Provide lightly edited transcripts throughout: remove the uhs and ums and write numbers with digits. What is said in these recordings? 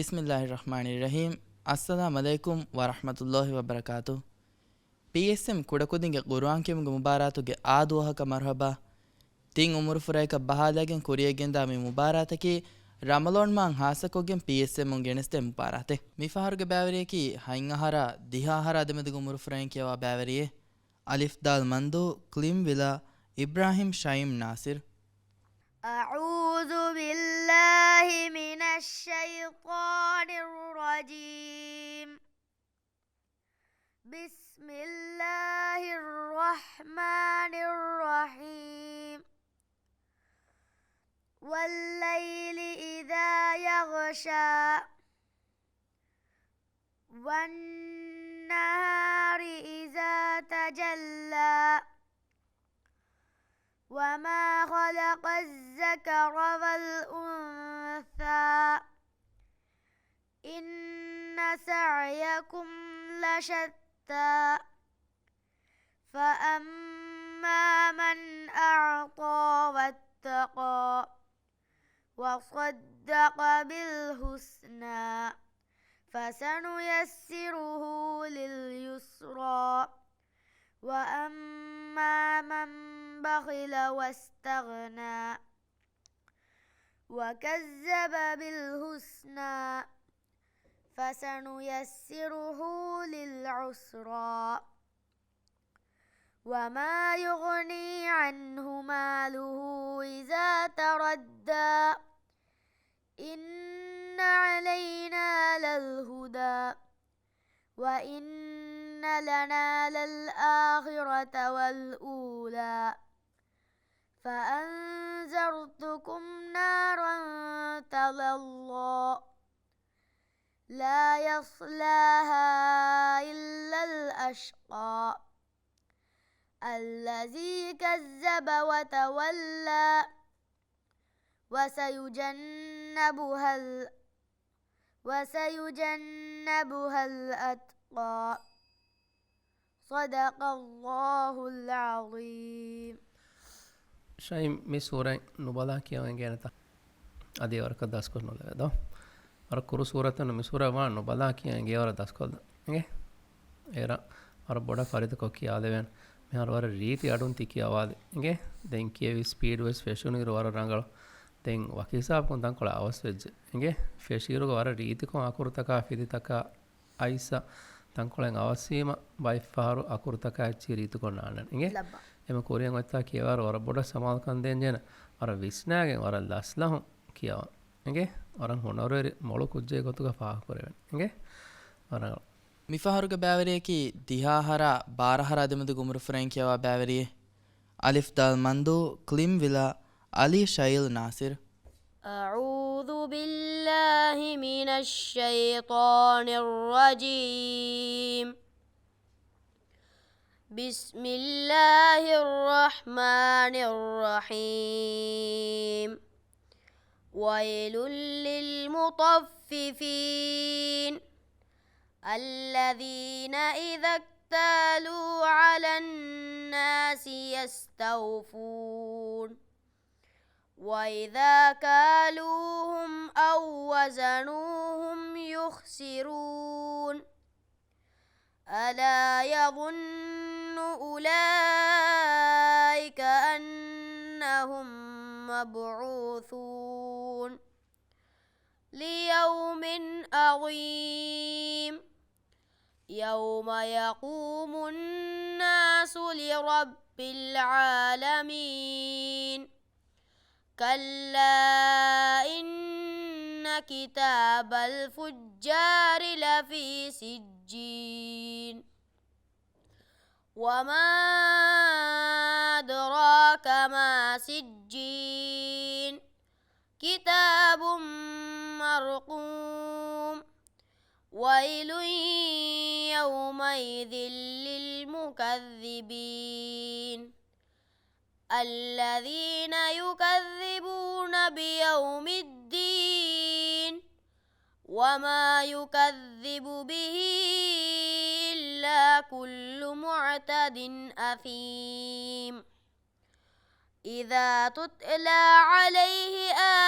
ಬಿಸ್ಮಿಲ್ಲಾಹಿರ್ರಹ್ಮಾನಿರ್ರಹೀಂ. ಅಸ್ಸಲಾಮು ಅಲೈಕುಂ ವರಹಮತುಲ್ಲಾಹಿ ವಬರಕಾತು. PSM ಕುಡಕುದಿಂಗೆ ಕುರ್ಆನ್ ಕೆಮುಗೆ ಮುಬಾರಾತುಗೆ ಆದುವಹಕ ಮರ್ಹಬಾ. ತಿಂ ಉಮುರು ಫುರೈಕ ಬಹಾಲಾಗೆನ್ ಕುರಿಯಗೆಂದಾ ಮಿ ಮುಬಾರಾತಕಿ ರಮಲಾನ್ ಮಾನ್ ಹಾಸಕೊಗೆನ್ PSM ಮುನ್ ಗೆನೆಸ್ತೆ ಮುಬಾರಾತೆ. ಮಿಫಹರುಗೆ ಬ್ಯಾವರಿಯಕಿ ಹೈನ್ ಅಹರ ದಿಹಾಹರ ಅದಮೆದುಗೆ ಉಮುರು ಫುರೈನ್ ಕೆವಾ ಬ್ಯಾವರಿಯೆ ಅಲಿಫ್ ದಾಲ್ ಮಂದು ಕ್ಲಿಮ್ ವಿಲಾ ಇಬ್ರಾಹಿಂ ಶೈಮ್ ನಾಸಿರ್. أعوذ بالله من الشيطان الرجيم. بسم الله الرحمن الرحيم. والليل إذا يغشى والنهار إذا تجلى وما خلق الذكر والأنثى إن سعيكم لشتى فأما من أعطى واتقى وصدق بالحسنى فسنيسره لليسرى وأما من بخل واستغنى وكذب بالحسنى فسنيسره للعسرى وما يغني عنه ماله إذا تردى إن علينا للهدى وإن لنا للآخرة والأولى فأنذرتكم نارا تلظى لا يصلاها إلا الأشقى الذي كذب وتولى وسيجنبها الأتقى صدق الله العظيم. شايم مي سورة نبلا كيا وينجينتا أدي ورك داسكول نولا ده ورك كرو سورة نمي سورة وان نبلا كيا وينجي ورا داسكول ده إنجي إيرا ورا بودا فاريد كوكي آدوين مهار ورا ريتي أدون تيكي آواد إنجي دين كيا سبيد ويس فاشوني ورا رانغال دين وكيساب كون دان كلا أوس ويج إنجي فاشيرو ورا ريتي كون أكورتكا فيديتكا أيسا ತಂಕೊಳೆಂ ಅವಸೀಮ ಬೈಫಾರು ಅಕುರ್ತಕ ಹಚ್ಚಿ ರೀತುಕೊಂಡಾಣನ್ ಇಂಗೆ ಎಮ ಕೊರಿಯಂ ಒತ್ತಾ ಕಿಯವಾರ ವರ ಬೊಡ ಸಮಾಲ್ಕನ್ ದೇಂಜೆನ ವರ ವಿಸ್ನಾಗೆಂ ವರ ಲಸ್ಲಹು ಕಿಯವ ಇಂಗೆ ವರಂ ಹೊನೊರೆರಿ ಮೊಳು ಕುಜ್ಜೆ ಗೊತ್ತುಗ ಫಾಹ ಕೊರೆವೆನ್ ಇಂಗೆ ವರ ಮಿಫಹರುಗೆ ಬ್ಯಾವರಿಯಕಿ ದಿಹಾಹರ ಬಾರಹರ ಅದಮೆದು ಗುಮರು ಫುರೈನ್ ಕೆವಾ ಬ್ಯಾವರಿಯೆ ಅಲಿಫ್ ದಾಲ್ ಮಂದು ಕ್ಲಿಮ್ ವಿಲಾ ಅಲಿ ಶೈಲ್ ನಾಸಿರ್. أعوذ بالله من الشيطان الرجيم. بسم الله الرحمن الرحيم. ويل للمطففين الذين إذا اكتالوا على الناس يستوفون وإذا كالوهم أو وزنوهم يخسرون ألا يظن أولئك أنهم مبعوثون ليوم عظيم يوم يقوم الناس لرب العالمين كلا إن كتاب الفجار لفي سجين وما أدراك ما سجين كتاب مرقوم ويل يومئذ للمكذبين الذين يكذبون بيوم الدين وما يكذب به إلا كل معتد أثيم إذا تتلى عليه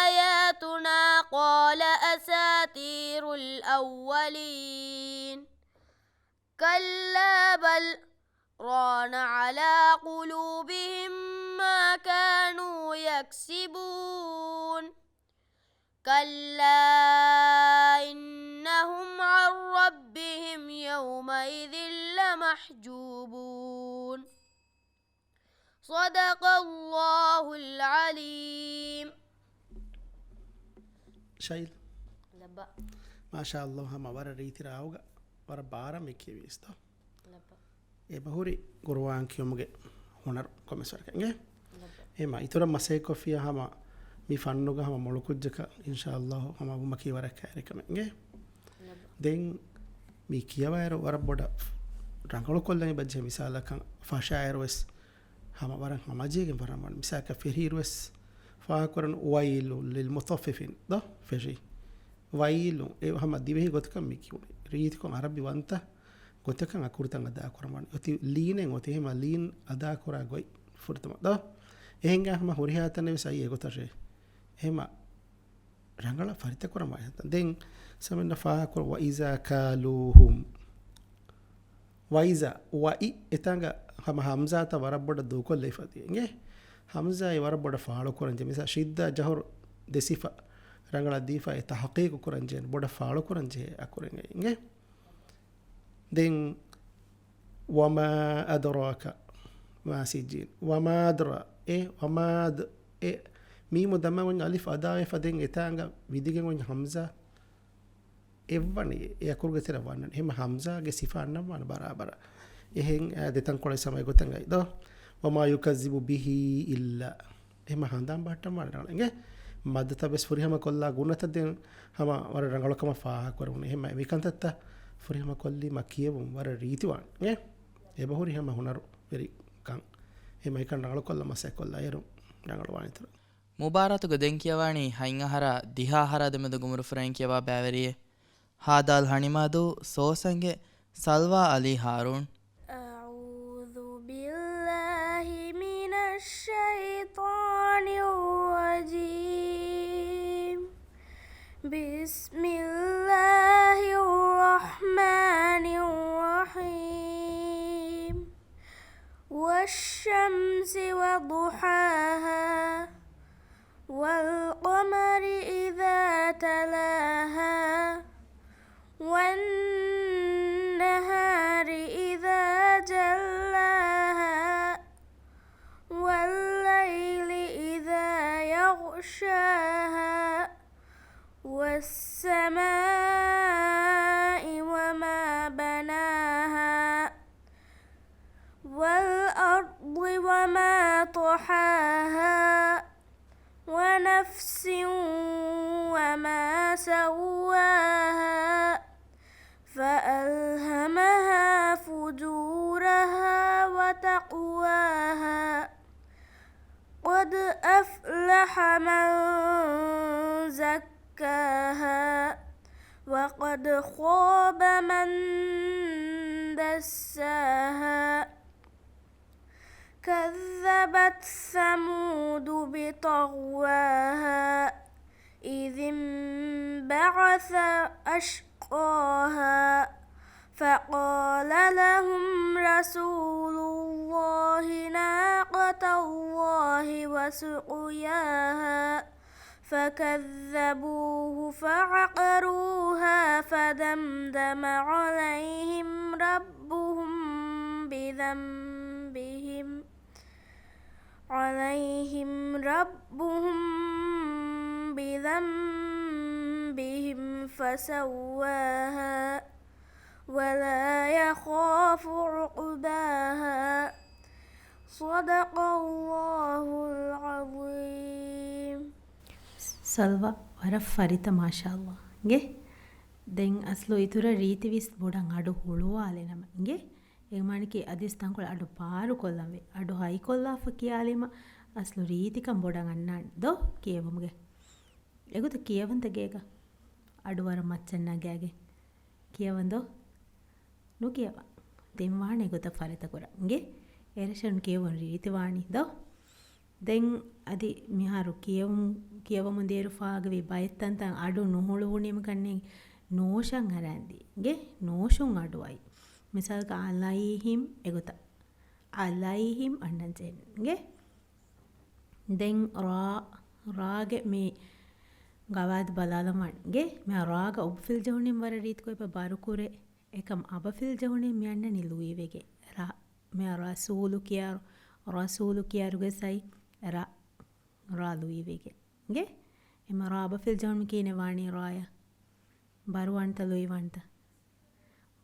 آيات آياتنا قال أساطير الأولين كلا بل ران على قلوبهم ما كانوا يكسبون كلا إنهم عن ربهم يومئذ لمحجوبون صدق الله العليم. شايل لبا ما شاء الله هم ورا ريتي راوغا ورا بارا ميكي ويستا لبا bahuri gurwan kiyumuge hunar komisar kange لبا ema itura maseko fiya hama mi fannuga hama molukujjaka inshallah hama bumaki waraka rekamenge لبا den mi kiyawayro waraboda rangalo kollani bajje misalakan fashairwes hama waran hama jegen waraman misaka firhirwes faakuran wailu lil mutaffifin da feshi wailu e hama dibehi gotkam mi kiyuni riiti kon arabi wanta gotakan akurtan ada koraman oti leanen oti hema lean ada kora goi furtama da ehenga hama hurihatan ne sai egotashe hema rangala farita korama den samena fa kor wa iza kaluhum wa iza wa I etanga hama hamza ta waraboda dukol leifati nge hamza e waraboda faalo koranje misa shidda jahur desifa rangala difa e tahqiq koranje boda faalo koranje akurenge nge then وما أدراك ما سجين وما أدرى إيه وما إيه ميم دما ون ألف أداء فدين إتانغا بديجن ون همزة إيفاني يأكل كتير وان هم همزة جسيفان نمان برابر إيهن دتان كل سما يقولن غيره وما يكذب به إلا هم هندام بحتة ما رأينا مادة بس فريهم كلها غنى تدين هم ورا رنگلو كم فاه كورونه هم ميكان تتا فريهم كلي مكيبهم ورا ريتي وان bahuri hama hunaru veri kan hema ikan rangalo kolla masa kolla yeru rangalo wanitara ಮುಬಾರತುಗ ದೆಂಕಿಯವಣಿ ಹೈಂಗಹರ ದಿಹಾಹರ ದೆಮೆದು ಗುಮುರು ಫ್ರೆಂಕಿಯವ ಬ್ಯಾವರಿಯೆ ಹಾದಾಲ್ ಹಣಿಮಾದು ಸೋಸಂಗೆ ಸಲ್ವಾ ಅಲಿ ಹಾರೂನ್ أعوذ بالله من الشيطان الرجيم بسم الله الرحمن الرحيم والشمس وضحاها والقمر إذا تلاها والنهار إذا جلاها والليل إذا يغشاها والسماء وما بناها والأرض وما طحاها ونفس وما سواها فألهمها فجورها وتقواها قد أفلح من زكاها وقد خاب من دساها كذبت ثمود بطغواها إذ انبعث أشقاها فقال لهم رسول الله ناقة الله وسقياها فكذبوه فعقروها فدمدم عليهم ربهم بذنبهم فسواها ولا يخاف عقباها صدق الله العظيم ಸಲ್ವಾ ವರ ಫರಿತ ಮಾಶಾಲ್ಲ ಗೆ ದೆನ್ ಅಸ್ಲು ಇತುರ ರೀತಿ ವಿಸ್ ಬೊಡಂ ಅಡು ಹುಳುವಾಲೆ ನಮಗೆ ಎಮಾನಿಕೆ ಅದಿಸ್ತಂಕೊಳ ಅಡು ಪಾರು ಕೊಲ್ಲವೆ ಅಡು ಹೈ ಕೊಲ್ಲಾಫ ಕಿಯಾಲಿಮ ಅಸ್ಲು ರೀತಿಕಂ ಬೊಡಂ ಅನ್ನಾನ್ ದೋ ಕಿಯವಮ್ಗೆ ಎಗುತ ಕಿಯವಂತಗೇಗ ಅಡು ವರ ಮಚ್ಚನ್ನಾಗ್ಯಾಗೆ ಕಿಯವಂದೋ ನು ಕಿಯವ ದೆಂವಾಣೆ ಗೊತ್ತ ಫರಿತ ಕೊರ ಗೆ ಎರಶನ್ ಕಿಯವನ್ ರೀತಿ ವಾಣಿ ದೋ ದೆನ್ ಅದಿ ಮಿಹಾರು ಕಿಯವಂ කියවමු දේරු ෆාගවි බයත්තන්තන් අඩු නොහුළුුණීම කන්නේ නෝෂන් හරන්දිගේ නෝෂුන් අඩුවයි මිසල්ක අලයිහිම් එගොත අලයිහිම් අන්නන්සෙන්ගේ දෙන් රාගෙ මේ ගවාද බලාලමන්ගේ මෙ රාග ඔබ්ෆිල් ජවුණින් වර රීත්කො එප බරුකුරේ එකම් අබෆිල් ජවුණින් යන්න නිලුවීවෙගේ මෙ රසූලු කියාරු රසූලු කියාරුගේ සයි රාලුවීවෙගේ ගේ එම රාබෆිල් ජවුණි කියනේ වාණී රාය බරුවන්ට ලුයිවන්ට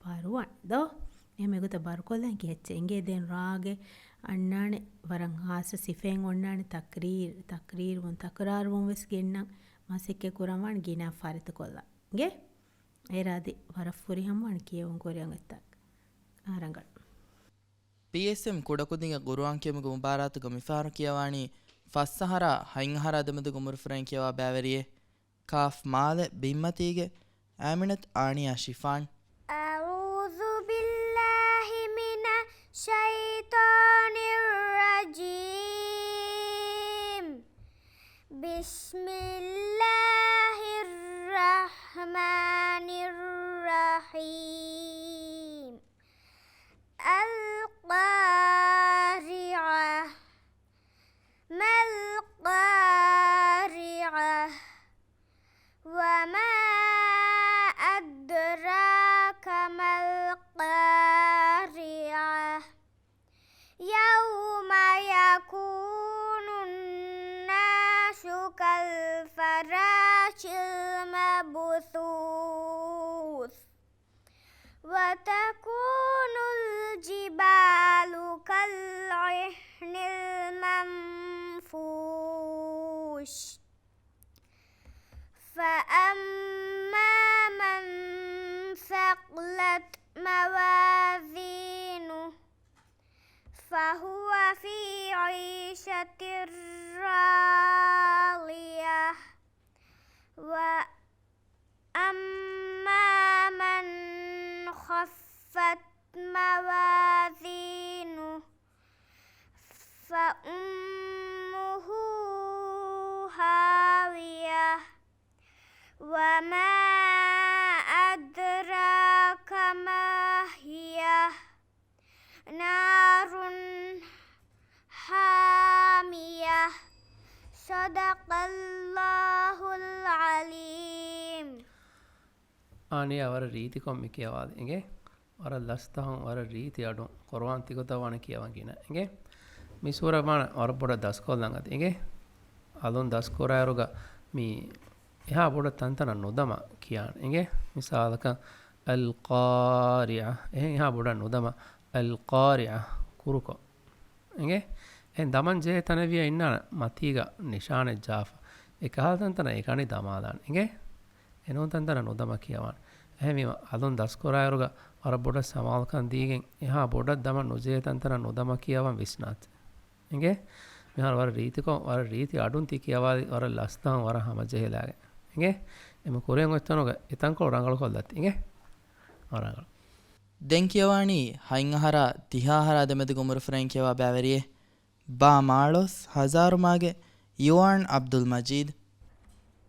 බරුවන් දෝ එමෙගුත බරුකොල්ලන් කියෙච්චෙන්ගේ දෙන් රාගේ අන්නානේ වරන් හාස සිෆෙන් ඔන්නානේ තක්රීර් වොන් තකරාර් වොන් වෙස් ගෙන්නම් මාසික්කේ කුරමන් ගිනා ෆරිත කොල්ලා ගේ ඒරාදි වරෆුරි හම්වන් කියවුන් කොරියන් එත්තක් ආරංගල් PSM ಕುಡಕುದಿಂಗ ಗುರುವಾಂಕ್ಯಮುಗ ಮುಬಾರಾತುಗ ಮಿಫಾರು ಕಿಯವಾಣಿ ಫಸ್ಸಹರ ಹೈಂಹರ ದಮದು ಗುಮುರು ಫ್ರೆಂ ಕಿಯವಾ ಬ್ಯಾವರಿಯೆ ಕಾಫ್ ಮಾಲೆ ಬಿಮ್ಮತಿಗೆ ಆಮಿನತ್ ಆಣಿಯಾ ಶಿಫಾನ್ ಅಊಜು ಬಿಲ್ಲಾಹಿ ಮಿನ ಶೈತಾನಿರ್ ರಜೀಮ್ ಬಿಸ್ಮಿಲ್ಲಾಹಿರ್ ರಹ್ಮಾನಿರ್ ರಹೀಮ್ القارعة ما القارعة وما أدراك ما القارعة يوم يكون الناس كالفراش المبثوث وتكون الجبال كالعهن المنفوش فأما من ثقلت موازينه فهو في عيشة راضية وأما من خفت موازينه فأمه هاوية وما أدراك ما هي نار حامية صدق الله العليم ආනේ අවර රීති කොම්මි කියවාද එගේ වර ලස්තහන් වර රීති අඩු කොරවාන් තිගොතවන කියවන් කියන එගේ මිසූරබාන වර පොඩ දස්කොල් ළඟද එගේ අලුන් දස්කොරායරුග මේ එහා පොඩ තන්තන නොදම කියන්න එගේ මිසාලක අල් කාරියා එහා පොඩ නොදම අල් කාරියා කුරුකෝ එගේ එහෙන් දමන් ජේ තනවිය ඉන්න මතීග නිශාන ජාෆ එකහල් තන්තන ඒකනි දමාදාන එගේ එනෝ තන්තන නොදම කියවන්න එහෙම අලුන් දස්කොරායරුග වර බොඩ සමාල්කන් දීගෙන් එහා බොඩ දම නොජේ තන්තන නොදම කියවන් විශ්නාත් එගේ මෙහර වර රීතිකෝ වර රීති අඩුන් ති කියවාද වර ලස්තහන් වර හම ජෙහෙලාගේ එගේ එම කොරෙන් ඔච්චනොග එතන්කො රංගල කොල්ලත් එගේ ඔරංගල ದೆನ್ ಕಿಯವಾಣಿ ಹೈಂಗಹರ ತಿಹಾಹರ ದೆಮೆದು ಗುಮುರು ಫ್ರೆಂ ಕಿಯವಾ ಬ್ಯಾವರಿಯೆ ಬಾ ಮಾಳೋಸ್ ಹಜಾರುಮಾಗೆ ಯುವಾನ್ ಅಬ್ದುಲ್ ಮಜೀದ್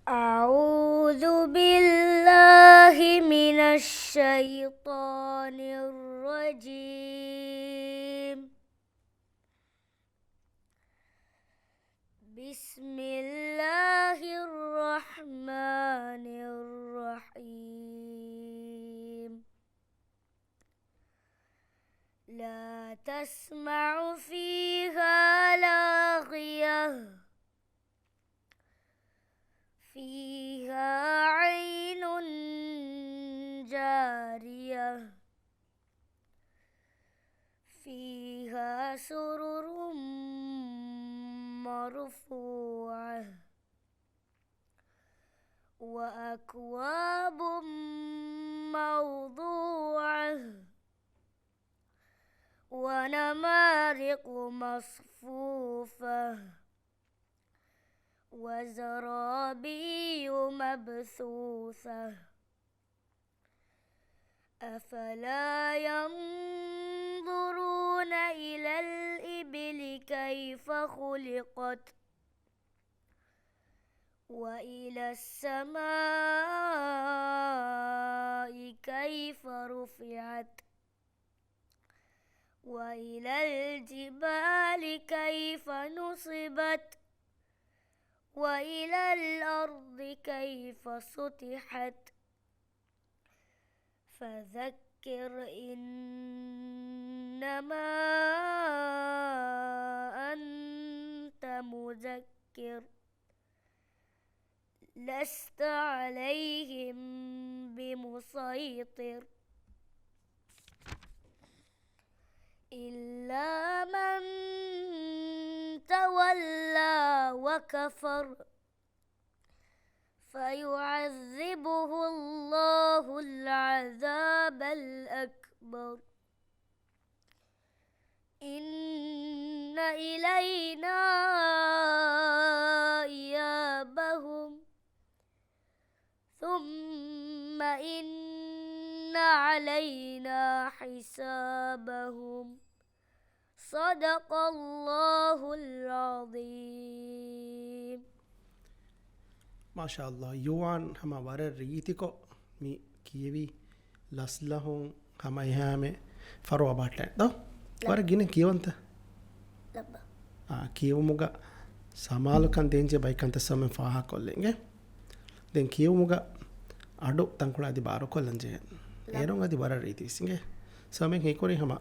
أعوذ بالله من الشيطان الرجيم بسم الله الرحمن الرحيم لا تسمع فيها لاغية فيها عين جارية فيها سرر مرفوعة وأكواب موضوعة ونمارق مصفوفة وزرابي مبثوثة أفلا ينظرون إلى الإبل كيف خلقت وإلى السماء كيف رفعت وإلى الجبال كيف نصبت وإلى الأرض كيف سطحت فذكر إنما أنت مذكر لست عليهم بمسيطر إلا من تولى وكفر فيعذبه الله العذاب الأكبر إن إلينا إيابهم ثم إن علينا حسابهم صدق الله العظيم ما شاء الله يوان هما وره ريتيكو مي كيوي لسلهم هما يهامي فروا باتلين دو وره گينه كيوانتا لبا كيوموغا سامالكان دينجي بايكانتا سمن فاها كولينگه دين كيوموغا අඩු තංකුණ අධි බාර කොල්ලන්ජය ඒරුම් අධි බර රීතිසිගේ සමෙන් හිකොරි හම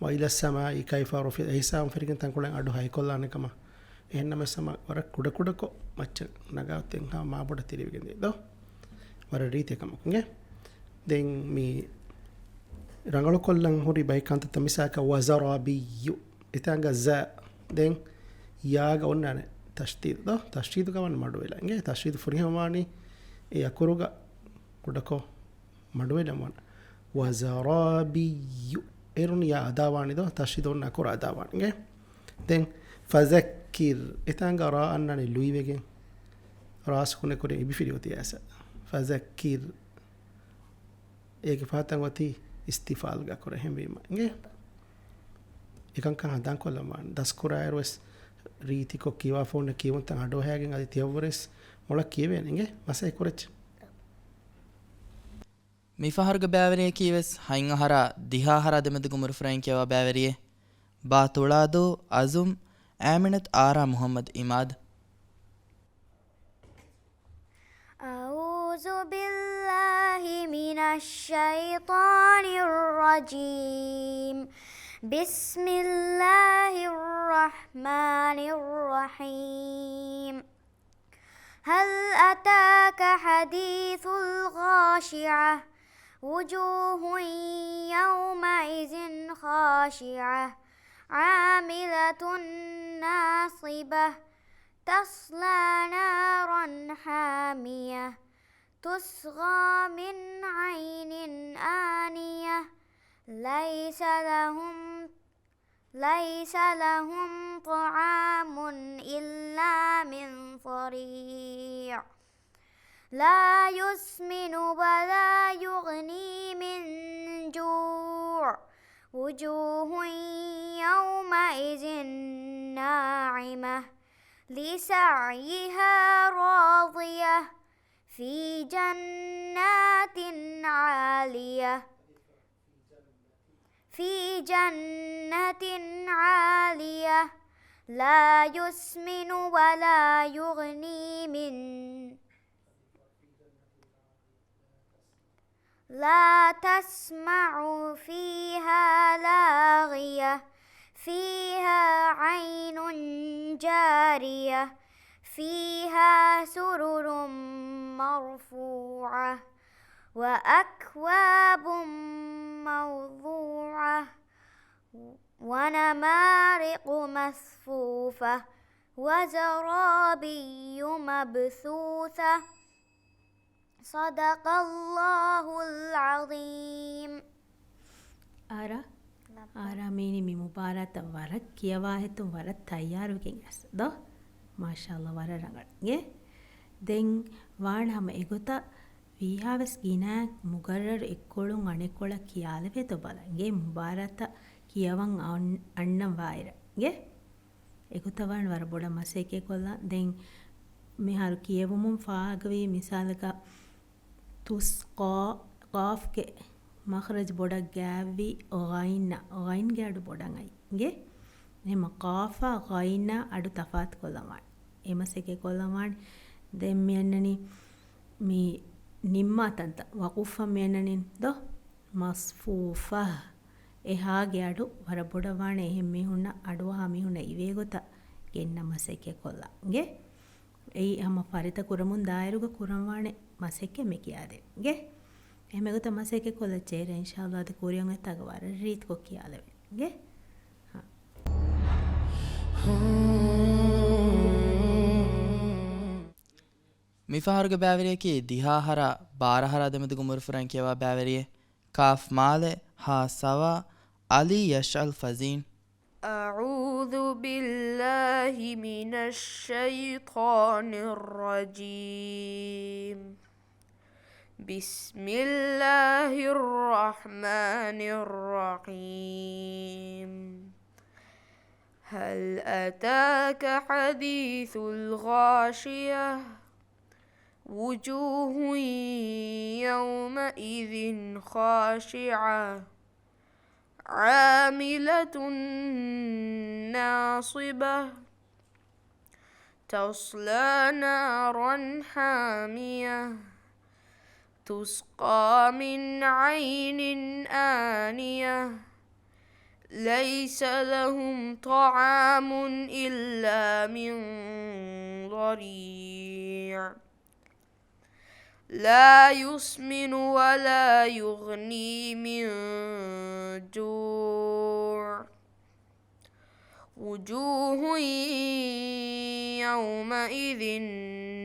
වයිලස්සම ඒකයිෆාරොෆි ඒසාම් ෆිරිගෙන් තංකුණෙන් අඩු හයිකොල්ලානකම එහෙන්නම සම වර කුඩකුඩකො මච්ච නගාවතෙන් හා මාබොඩ තිරිවිගෙන්දේ දෝ වර රීතිකමකුගේ දෙන් මේ රංගල කොල්ලන් හොරි බයිකන්ත තමිසාක වසරාබියු ඉතංග ස දෙන් යාග ඔන්නනේ තෂ්දීද් දෝ තෂ්දීද් ගවන්න මඩු වෙලාගේ තෂ්දීද් ෆුරිහමානි ඒ අකුරුග කුඩකෝ මඩුවෙලමන වසරාබියු එරුන් යා අදාවානිදෝ තෂ්දීද් ඔන්න අකුර අදාවානිගේ දෙන් ෆසක්කිර් ඉතංග රා අන්නනේ ලුයිවෙගෙන් රාස්කුනේ කුරේ ඉබිෆිරියෝති ඇස ෆසක්කිර් ඒක ෆාතන් වති ඉස්තිෆාල් ගකර හැමවීම ගේ එකං කන් හදන් කොල්ලමන් දස්කුරායරස් රීතිකො කිවා ෆෝන් කියවන්ත අඩෝ හැගෙන් අදි තියවරස් මොල කියවෙනගේ මසයි කොරච් මිෆහර්ග බෑවරිය කීවස් හයින් අහර දිහා හර දෙමෙදුගු මුර්ෆරයින් කියවා බෑවරියේ බා තුලාදෝ අසුම් ආමිනත් ආරා මුහම්මද් ඉමාද් أعوذ بالله من الشيطان الرجيم بسم الله الرحمن الرحيم هل أتاك حديث الغاشعة وجوه يومئذ خاشعة عاملة ناصبة تصلى نارا حامية تسقى من عين آنية ليس لهم طعام إلا من ضريع لا يسمن ولا يغني من جوع وجوه يومئذ ناعمة لسعيها راضية في جنات عالية لا يسمن ولا يغني من لا تسمع فيها لاغية فيها عين جارية فيها سرر مرفوعة وأكواب موضوعة ونمارق مصفوفة وزرابي مبثوثة صدق الله العظيم ආරාමේනි මි මුබාරත වර කියවා හිතුම් වර තයාරුකින් ඇස් දෝ මාෂාල්ලා වර රංගගේ දෙන් වාණම එගොත විහාවස් ගිනා මුගරර එක්කොළුන් අනෙකොළ කියාලවේ තො බලන්ගේ මුබාරත කියවන් අන්නම් වයිරගේ එගොතවන් වර බොඩ මසේකේ කොල්ලා දෙන් මෙහරු කියවමුන් ෆාගවී මිසාලක තුස්කා කාෆ්ගේ මහරජ බොඩක් ගෑවි ගයින් ගෑඩු බොඩන් අයිගේ එම කාෆා ගයින්න අඩු තෆාත් කොල්ලවාන් එමසෙකේ කොල්ලවාන් දෙම් යන්නනි මේ නිම්මාතන්ත වකුෆම් යන්නනින් දො මස්ෆූෆා එහාගේ අඩු වර බොඩවාන එහෙම මිහුන්න අඩුවහා මිහුන්න ඉවේ ගොත ගෙන්න මසෙකේ කොල්ලන්ගේ එයි හම පරිත කුරමුන් දායරුග කුරම්වානේ මසෙක්කෙ මෙ කියාදෙන්ගේ එහෙම ගොත මසෙකේ කොල්ල චේර ඉන්ෂාල්ලාහ් අද කුරියන් එතග වර රීත් කො කියාලෙන්ගේ මිෆාරුගේ බෑවරියකි දිහාහර බාරහර දෙමෙදු ගුමුරුෆරන් කියවා බෑවරියේ කාෆ් මාලෙ හා සවා අලි යෂල් ෆසීන් أعوذ بالله من الشيطان الرجيم بسم الله الرحمن الرحيم هل أتاك حديث الغاشية وجوه يومئذ خاشعة عاملة ناصبة تصلى نارا حامية تسقى من عين آنية ليس لهم طعام إلا من ضريع لا يسمن ولا يغني من جوع وجوه يومئذ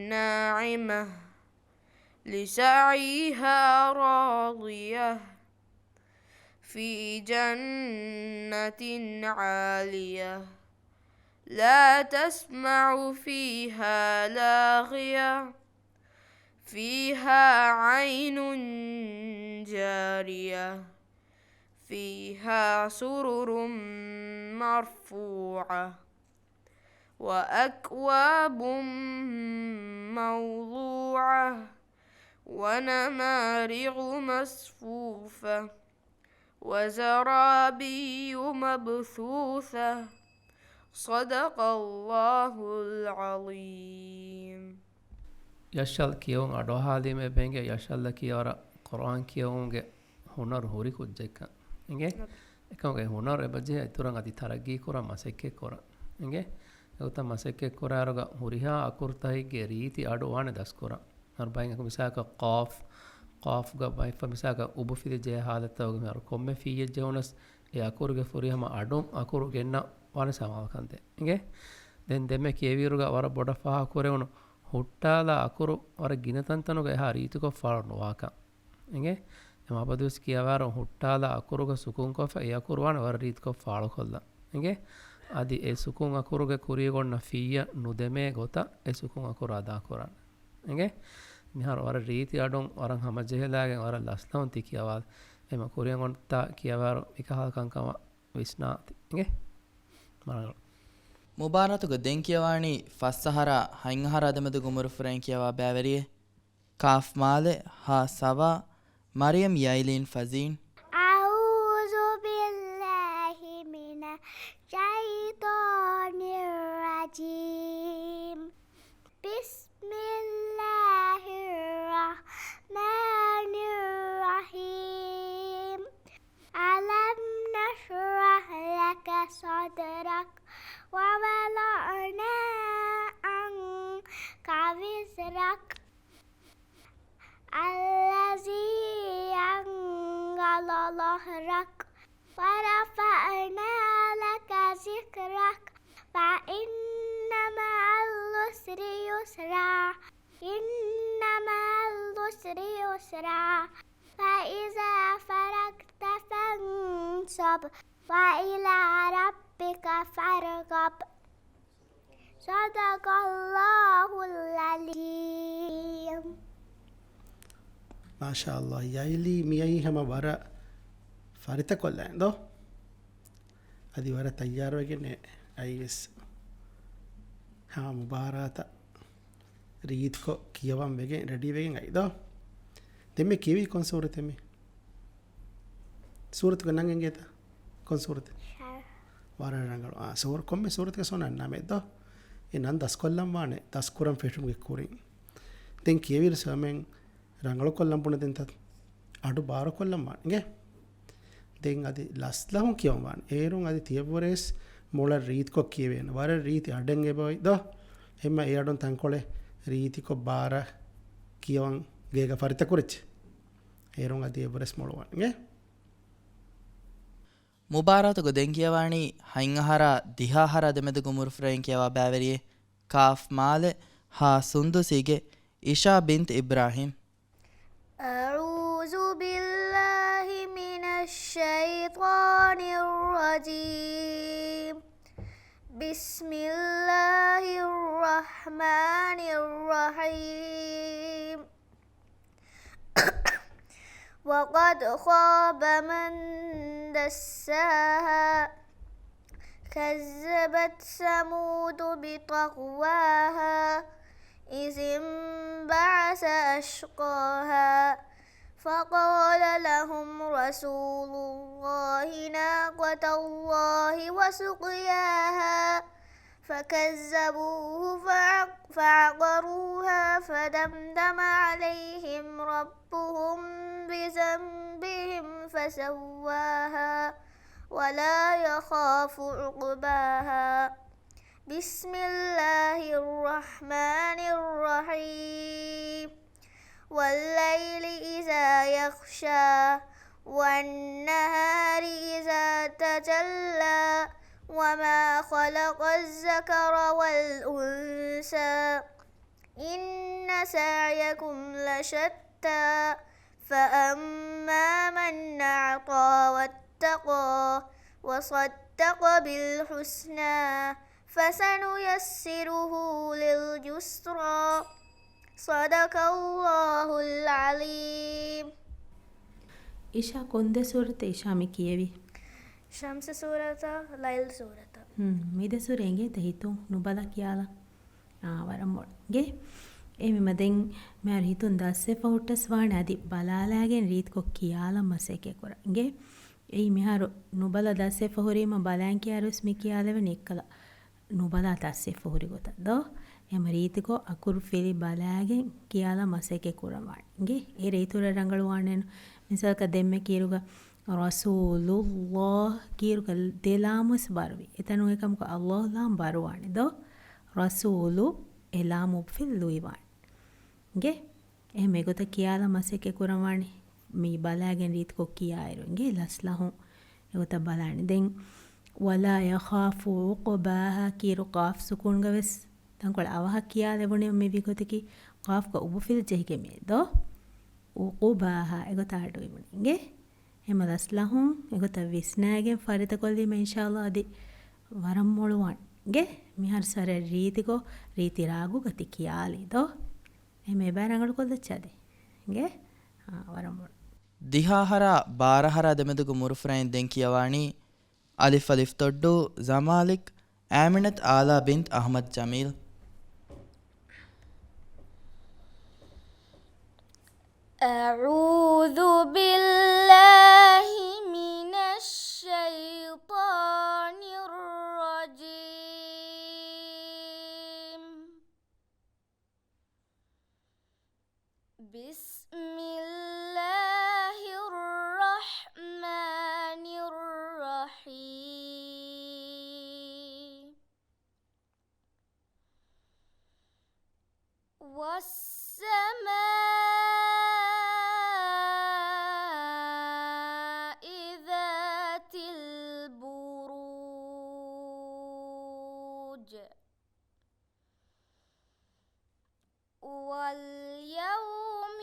ناعمة لسعيها راضية في جنة عالية لا تسمع فيها لاغية فيها عين جارية فيها سرر مرفوعة وأكواب موضوعة ونمارق مصفوفة وزرابي مبثوثة صدق الله العظيم යශල් කියවුන් අඩෝහාදීමේ බෙන්ගේ යශල්ල කියවර කුර්ආන් කියවුන්ගේ හුනර් හොරි කුජ්ජෙක ඉංගේ එකමගේ හුනර් එබජේ ඉතුරන් අදි තරගී කුරා මසෙක්කේ කුරා ඉංගේ එවත මසෙක්කේ කුරාරග හුරිහා අකුර්තයිගේ රීති අඩෝවානේ දස් කුරා අර්බයින් එක මිසාක قاف ග බයිෆ මිසාක උබ ෆිදි ජේ හාලතවගේ මර කොම්මේ ෆීයේ ජෝනස් ඒ අකුරුගේ ෆුරිහම අඩොම් අකුරු ගෙන්න වානේ සමාවකන්තේ ඉංගේ දැන් දෙමෙ කියවිරුග වර බොඩ ෆහා කුරෙවුණු ಹುಟ್ಟಾಲ ಅಕುರು ಅವರ ಗಿನತಂತನುಗ ಎಹ ರೀತಿಕೊ ಫಾಳನು ವಾಕ ಹಿಂಗೆ ಎಮ ಅಬದುಸ್ ಕಿಯವಾರ ಹುಟ್ಟಾಲ ಅಕುರುಗ ಸುಕುಂಕೊಫ ಎ ಅಕುರುವಾನ ಅವರ ರೀತಿಕೊ ಫಾಳಕೊಲ್ಲ ಹಿಂಗೆ ಅದಿ ಎ ಸುಕುಂ ಅಕುರುಗೆ ಕುರಿಯಗೊಂಡ ಫೀಯ ನುದೆಮೆ ಗೊತ ಎ ಸುಕುಂ ಅಕುರು ಅದಾ ಕುರಾನ್ ಹಿಂಗೆ ನಿಹಾರ ಅವರ ರೀತಿ ಅಡೊಂ ವರಂ ಹಮ ಜೆಹಲಾಗೆ ಅವರ ಲಸ್ಲವನ್ ತಿ ಕಿಯವಾದ ಎಮ ಕುರಿಯಗೊಂಡ ಕಿಯವಾರ ಇಕಹಲ್ ಕಂಕಮ ವಿಸ್ನಾತಿ ಹಿಂಗೆ ಮರಗಳು ಮುಬಾರತುಗ ದೆಂ කියවාಣಿ ಫಸ್ಸಹರ ಹೈಂಗಹರ ಅದಮದು ಗುಮುರು ಫ್ರೆಂ කියවා බෑවරියේ කාෆ් මාලෙ හා සවා මරියම් යයිලින් ෆසීන් أعوذ بالله من الشيطان الرجيم بسم الله الرحمن الرحيم ألم نشرح لك صدرك ووضعنا عنك وزرك الذي أنقض ظهرك ورفعنا لك ذكرك فإن مع العسر يسرا إن مع العسر يسرا فإذا فرغت فانصب وإلى ربك فارغب صدق الله العظيم ما شاء الله يايلي مياي هم ور فريتا كولندو ادي ور تيار وگene ايس ها مباراتا රීත්කො කියවම් වෙගෙන් රෙඩි වෙගෙන් අයිද දෙම කිවි කොන් සූරතෙමි සූරත ගන්නගෙන් ගේත කොන් සූරත ವಾರರಂಗಳು ಸೂರ ಕೊಮ್ಮೆ ಸೂರತ್ಗೆ ಸೋನ ನಮೆದ್ದ ಈ ನನ್ನ ದಸ್ಕೊಲ್ಲಂ ವಾಣೆ ದಸ್ಕುರಂ ಫೆಟುಮ್ಗೆ ಕೂರಿ ತೆಂಗ್ ಕೇವಿರ ಸಮೆಂಗ್ ರಂಗಳು ಕೊಲ್ಲಂ ಪುಣದಿಂತ ಅಡು ಬಾರ ಕೊಲ್ಲಂ ವಾಣೆ ತೆಂಗ್ ಅದು ಲಸ್ಲಹು ಕಿಯಂ ವಾಣೆ ಏರುಂ ಅದು ತಿಯವರೆಸ್ ಮೊಳ ರೀತಿಕೊ ಕಿಯವೇನು ವರ ರೀತಿ ಅಡಂಗೆ ಬೋಯ್ದ ಎಮ್ಮ ಏಡೊನ್ ತಂಕೊಳೆ ರೀತಿಕೊ ಬಾರ ಕಿಯವಂ ಗೇಗ ಫರಿತ ಕುರಿಚ್ ಏರುಂ ಅದು ಎವರೆಸ್ ಮೊಳ ವಾಣೆ ಮುಬಾರಾತುಗು ದೆಂಕಿಯವಾಣಿ ಹೈಂಗಹರ ದಿಹಾಹರ ದೆಮೆದುಗು ಮುರುಫ್ರೆನ್ ಕಿಯವ ಬ್ಯಾವೆರಿಯೆ ಕಾಫ್ ಮಾಲೆ ಹಾ ಸುಂದುಸಿಗೆ ಇಶಾ ಬಿಂತ್ ಇಬ್ರಾಹಿಂ ಅಊಜು ಬಿಲ್ಲಾಹಿ ಮಿನಶ್ ಶೈತಾನಿರ್ ರಜೀಮ್ ಬಿಸ್ಮಿಲ್ಲಾಹಿರ್ ರಹ್ಮಾನಿರ್ ರಹೀಮ್ وقد خاب من دساها كذبت ثمود بطغواها إذ انبعث أشقاها فقال لهم رسول الله ناقة الله وسقياها فكذبوه فعقروها فدمدم عليهم ربهم بذنبهم فسواها ولا يخاف عقباها بسم الله الرحمن الرحيم والليل إذا يغشى والنهار إذا تجلى وما خلق الذكر والأنثى إن سعيكم لشتى فأما من أعطى واتقى وصدق بالحسنى فسنيسره لليسرى صدق الله العليم ಇಶಾ ಕೊಂದೆ ಸೂರತೆ ಇಶಾಮಿ ಕಿಯವಿ ಶಮ್ಸ ಸೂರತ ಲೈಲ್ ಸೂರತ ಮಿದೆ ಸೂರ ಎಂಗೆ ತಹಿತು ನುಬಲ ಕಿಯಾಲ ವರಮ್ಮೊಳಗೆ එමෙ මදෙන් මෙහර හිතුන් දස්සේ ෆෞටස් වාණ අදි බලාලාගෙන් රීත් කො කියාලා මසේකේ කරන්ගේ එයි මෙහර නුබල දස්සේ ෆහුරීම බලාන් කියාරුස් මි කියාලෙවන එක්කලා නුබලා දස්සේ ෆහුරි ගොත දෝ එම රීතිකෝ අකුරු ෆිලි බලාගෙන් කියාලා මසේකේ කරවන්ගේ ඒ රීතුර රංගල වාණෙන් මිසල්ක දෙම්මේ කීරුග රසූලුල්ලාහ් කීරුග දෙලාමුස් බරවි එතනු එකම්ක අල්ලාහ් ලාම් බරවාණි දෝ රසූලු එලාමු ෆිල්ලුයිවාන් ගේ එහෙම ඒකත කියාලා මසෙකේ කුරවාණි මේ බලාගෙන රීත් කො කියායිරුන්ගේ ලස්ලහුන් ඒකත බලානි දෙන් වලා යඛාෆු උක්බාහා කීරු කාෆ් සුකුන් ගවස් තංකොල අවහ කියාලෙවුනේ මේ විගතකි කාෆ් ක උබු ෆිල් ජෙහිගේ මේ දෝ උක්බාහා ඒකත ආඩුයිමුනිගේ එහෙම ලස්ලහුන් ඒකත විස්නාගෙන් ෆරිත කොල්ලි මේ ඉන්ෂාල්ලාහ් අදි වරම් මොළුවන් ಗೆ ಮಿಹರ್ ಸರ ರೀತಿಗೋ ರೀತಿ ರಾಗು ಗತಿ ಕಿಯಾಲಿದೋ ಎಮೆ ಬಾರಂಗಳು ಕೊಲ್ಲಚ್ಚದೆ ಗೆ ವರಮೋಳ ದಿಹಾಹರ ಬಾರಹರ ದೆಮೆದುಗು ಮುರುಫ್ರೈನ್ ದೆಂಕಿಯವಾಣಿ ಅಲಿಫ್ ಅಲಿಫ್ ತೊಡ್ಡು ಜಮಾಲಿಕ್ ಆಮಿನತ್ ಆಲಾ ಬಿಂತ್ ಅಹಮದ್ ಜಮೀಲ್ أعوذ بالله من الشيطان الرجيم بسم الله الرحمن الرحيم والسماء ذات البروج واليوم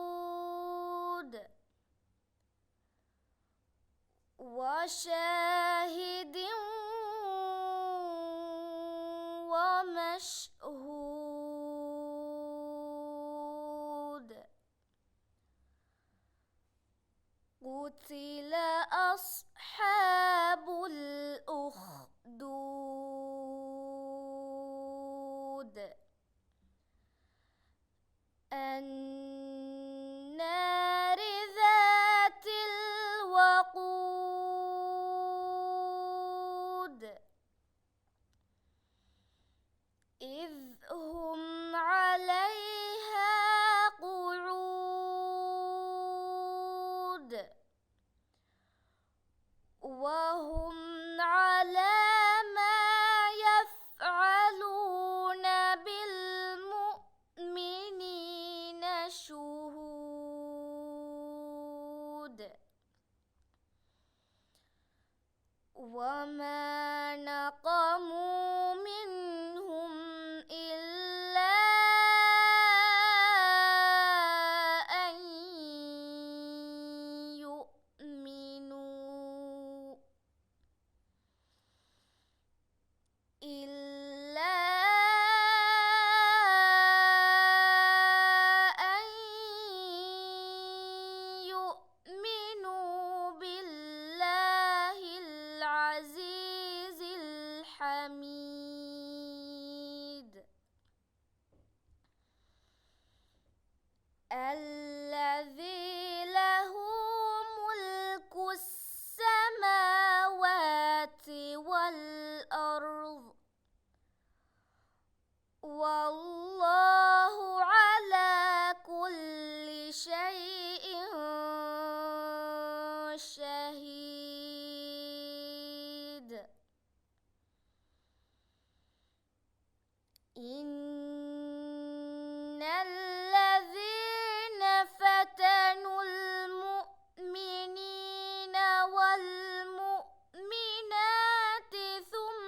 الموعود وشاهد ومشهود قتل أصحاب الأخدود النار ذات الوقود إذ هم عليها قعود وهم على ما يفعلون بالمؤمنين شهود وما نقموا منهم إلا أن يؤمنوا بالله العزيز الحميد الذي له ملك السماوات والأرض والله على كل شيء شهيد إن الذين فتنوا المؤمنين والمؤمنات ثم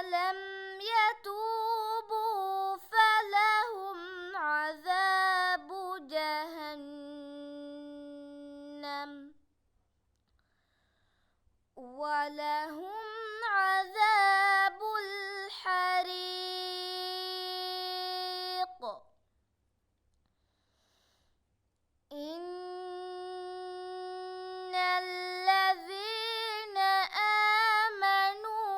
لم يتوبوا فلهم عذاب جهنم ولهم عذاب الحريق إن الذين آمنوا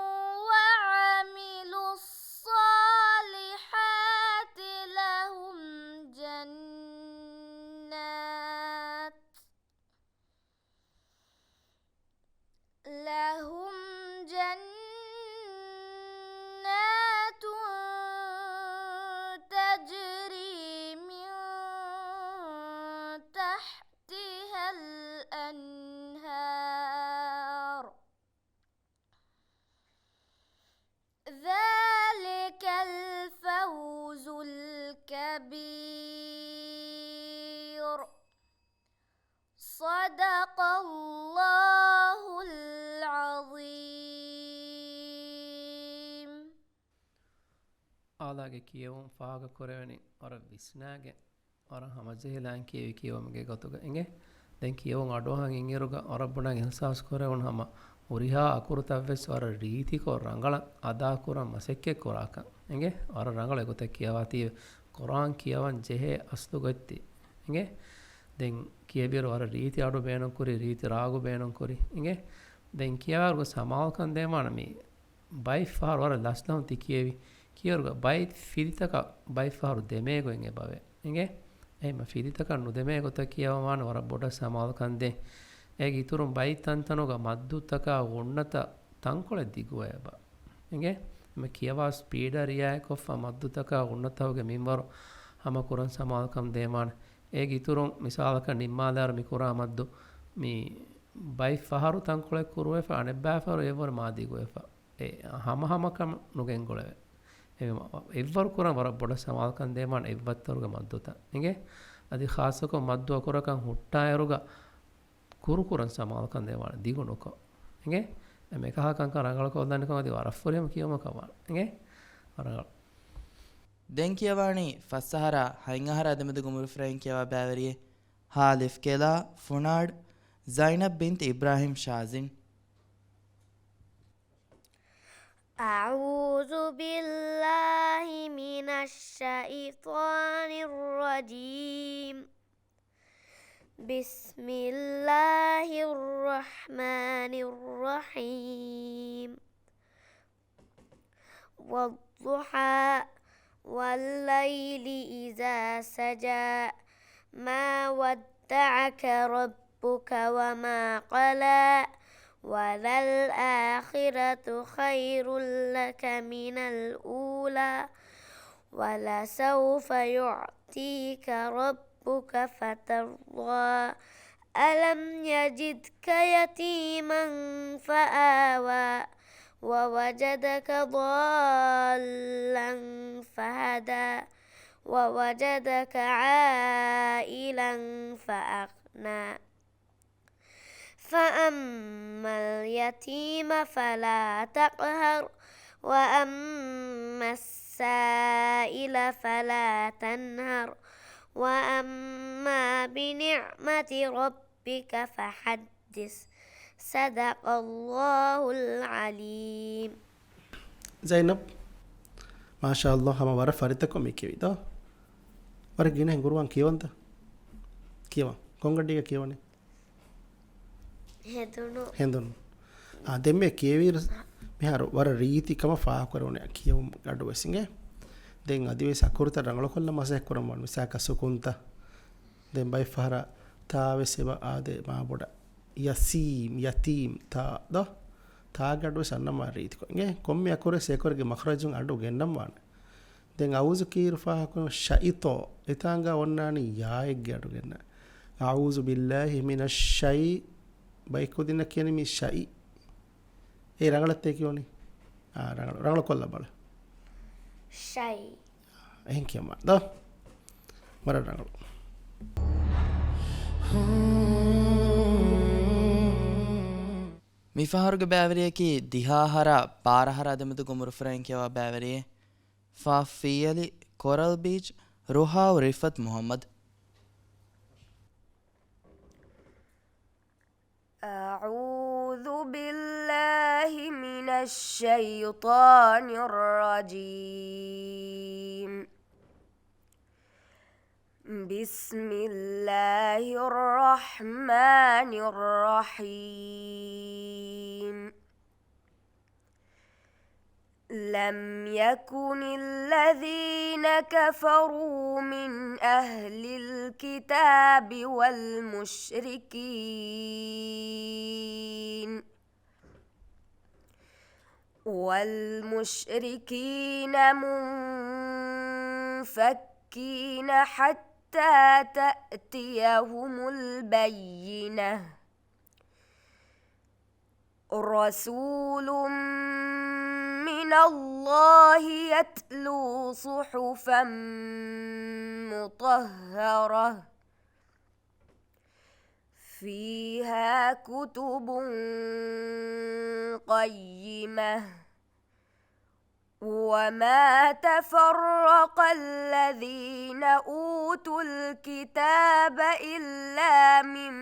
وعملوا الصالحات لهم جنات تجري من تحتها الأنهار ذلك الفوز الكبير صدق الله العظيم ಆಲಾಗೆ ಕಿಯವಂ ಫಾಗ ಕೊರೆವನಿ ಅರ ವಿಸ್ನಾಗೆ ಅರ ಹಮಜೆಹಲಾನ್ ಕಿಯವಿ ಕಿಯವಮಗೆ ಗೊತ್ತುಗ ಎಂಗೆ ದೆನ್ ಕಿಯವಂ ಅಡೋಹಂ ಇಂಗೆರುಗ ಅರಬ್ಬುಣಗೆ ಹಸಾಸ್ ಕೊರೆವನ್ ಹಮ ಉರಿಹಾ ಅಕುರುತವ್ವೆಸ್ ಅರ ರೀತಿ ಕೊ ರಂಗಳ ಅದಾ ಕುರ ಮಸೆಕ್ಕೆ ಕೊರಾಕ ಎಂಗೆ ಅರ ರಂಗಳ ಗೊತ್ತೆ ಕಿಯವಾತಿ ಕುರಾನ್ ಕಿಯವನ್ ಜೆಹೆ ಅಸ್ತು ಗೊತ್ತಿ ಎಂಗೆ ದೆನ್ ಕಿಯಬಿರು ಅರ ರೀತಿ ಅಡು ಬೇಣಂ ಕುರಿ ರೀತಿ ರಾಗು ಬೇಣಂ ಕುರಿ ಎಂಗೆ ದೆನ್ ಕಿಯವಾರ್ಗು ಸಮಾಲ್ಕನ್ ದೇಮಾನ ಮಿ ಬೈ ಫಾರ್ ಅರ ಲಸ್ಲಂ ತಿ ಕಿಯವಿ ಕಿಯರ್ಗ ಬೈ ಫಿರಿತಕ ಬೈ ಫಾರು ದೆಮೇಗೊ ಎಂಗೆ ಬವೆ ಎಂಗೆ එහෙම ෆිරිතක නුදෙමේ ගොත කියවමාන වර බොඩ සමාල්කන්දේ ඒගේ ඉතුරුම් බයි තන්තනෝග මද්දුත්තක උන්නත තංකොල දිගුවයබ ಎಂಗೆ එම කියවා ස්පීඩ රියාය කොෆ මද්දුත්තක උන්නතවගේ මින්වර හම කුරන් සමාල්කම් දේමාන ඒගේ ඉතුරුම් මිසාලක නිම්මාදාර මිකුරා මද්දු මි බයි ෆහරු තංකොල කුරුවෙ අනෙබ්බාෆර ඒවර මාදිගුවෙ ඒ හමකම නුගෙන් ගොලවේ එව්වරු ಕುರ ವರ ಬೊಡ ಸಮಾಲ್ಕನ್ ದೇಮಾನ ಎವ್ವತ್ತರುಗ ಮದ್ದುತ ಹಿಂಗೆ ಅದಿ ಖಾಸಕೊ ಮದ್ದು ಅಕುರಕಂ ಹುಟ್ಟಾಯರುಗ ಕುರುಕುರನ್ ಸಮಾಲ್ಕನ್ ದೇಮಾನ ದಿಗುಣುಕೊ ಹಿಂಗೆ ಮೇಕಹಾಕಂಕ ರಂಗಳ ಕೊಲ್ದನ್ಕ ಅದಿ ವರಫುರಿಯಮ ಕಿಯಮಕ ಹಿಂಗೆ ವರಗಳ ದೆನ್ ಕಿಯವಾಣಿ ಫಸ್ಸಹರ ಹೈಂಗಹರ ಅದಮದು ಗುಮುರು ಫ್ರೈನ್ ಕಿಯವಾ ಬ್ಯಾವರಿಯೆ ಹಾಲಿಫ್ ಕೆಲಾ ಫುನಾಡ್ ಝೈನಬ್ ಬಿಂತ್ ಇಬ್ರಾಹಿಂ ಶಾಜಿನ್ أعوذ بالله من الشيطان الرجيم بسم الله الرحمن الرحيم والضحى والليل إذا سجى ما ودعك ربك وما قلى وللآخرة خير لك من الأولى ولسوف يعطيك ربك فترضى ألم يجدك يتيما فآوى ووجدك ضالا فهدى ووجدك عائلا فأغنى فأما اليتيم فلا تقهر وأما السائل فلا تنهر وأما بنعمة ربك فحدث صدق الله العليم زينب ما شاء الله هم ورا فريتكم يكيد ورا جينا هنقولون كيوانتا كيوا كونغديga كيواني හෙඳුණු දෙම්මේ කියවීර මෙහර වර රීතිකම ෆාකරුණේ කියවුම් ගඩු වෙසිගේ දෙන් අදිවේ සකුරුත රංගල කොල්ල මාසයක් කරම වන් විසාක සුකුන්ත දෙන් බයි ෆහර තාවෙසෙව ආදේ මාබොඩ යතීම් තා ද තා ගඩු සන්නම රීතිකෝගේ කොම්මේ අකුරේ සේකරගේ මඛරජුන් අඩු ගෙන්නම් වාන දෙන් අවුසු කීර ෆාකරු ෂයිතෝ එතාංගා ඔන්නානි යායෙක් ගඩු ගෙන්න අඋසු බිල්ලාහි මිනෂ් ෂයි බයිකෝ දින කියන්නේ මේ ෂයි ඒ රංගලත් ඒ කියෝනේ රංගල කොල්ල බල ෂයි එහෙන් කියම ද මර රංගල මිෆහරුග බෑවරියකි දිහාහර පාරහර අදමතු ගොමුරු ෆ්‍රැන් කියවා බෑවරියේ ෆා ෆීයලි කොරල් බීච් රුහාව් රිෆත් මුහම්මද් أعوذ بالله من الشيطان الرجيم بسم الله الرحمن الرحيم لم يكن الذين كفروا من أهل الكتاب والمشركين منفكين حتى تأتيهم البينة رسول من الله يتلو صحفا مطهرة فيها كتب قيمة وما تفرق الذين أوتوا الكتاب إلا من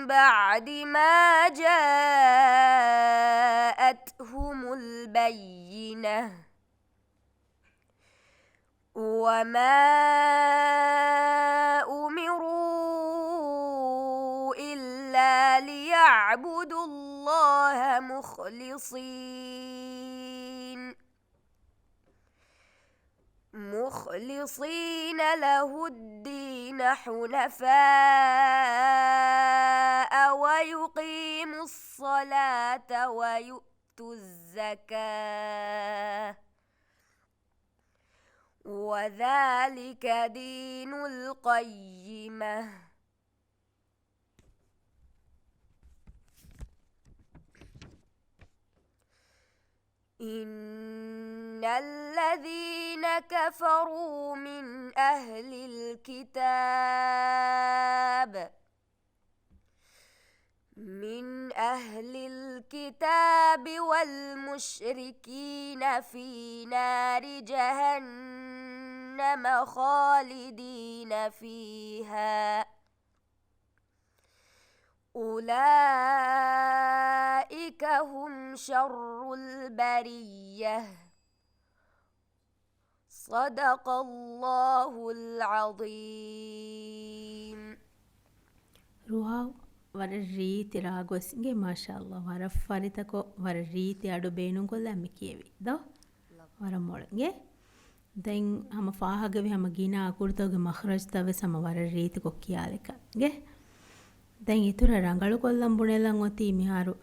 بعد ما جاءتهم البينة وما أمروا إلا ليعبدوا الله مخلصين له الدين حنفاء ويقيموا الصلاة ويؤتوا الزكاة وذلك دين القيمة إن الذين كفروا من أهل الكتاب والمشركين في نار جهنم خالدين فيها أولئك هم شر البرية صدق الله العظيم. රුහා වර රීති රාගොස්ගේ මාශාල්ලා වර ෆරිතකෝ වර රීති අඩු බේනුම් කොල්ලම්මි කියවි දෝ වර මොළගේ දැන් හම ෆාහගවි හම ගිනා අකුර්තෝගේ මහරජ් තව සම වර රීති කො කියාලකගේ දැන් ඉතුර රංගලු කොල්ලම් බුණෙලන් ඔති මිහාරු